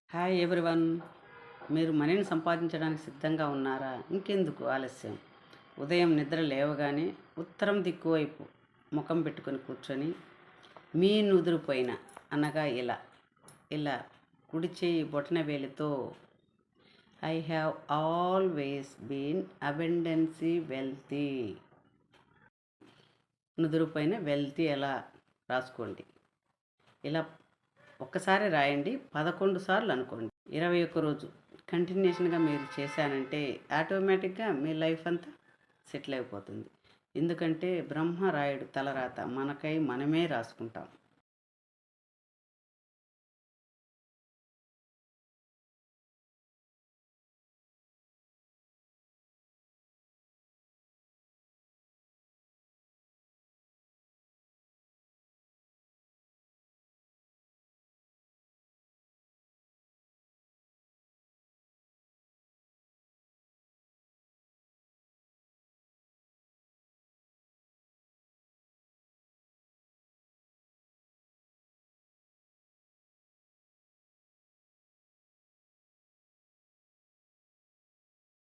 Hi everyone. మీరు మనీని సంపాదించడానికి సిద్ధంగా ఉన్నారా? ఇంకెందుకు ఆలస్యం? ఉదయం నిద్ర లేవగానే ఉత్తరం దిక్కు వైపు ముఖం పెట్టుకొని కూర్చొని మీ నుదురు పైన అనగా ఇలా ఇలా కుడి చేయి బొటన వేలితో I have always been abundancy wealthy, నుదురు పైన వెల్తీ ఎలా రాసుకోండి. ఇలా ఒక్కసారి రాయండి, 11 సార్లు అనుకోండి. 21 రోజు కంటిన్యూషన్గా మీరు చేశానంటే ఆటోమేటిక్గా మీ లైఫ్ అంతా సెటిల్ అయిపోతుంది. ఎందుకంటే బ్రహ్మ రాయుడు తలరాత మనకై మనమే రాసుకుంటాం.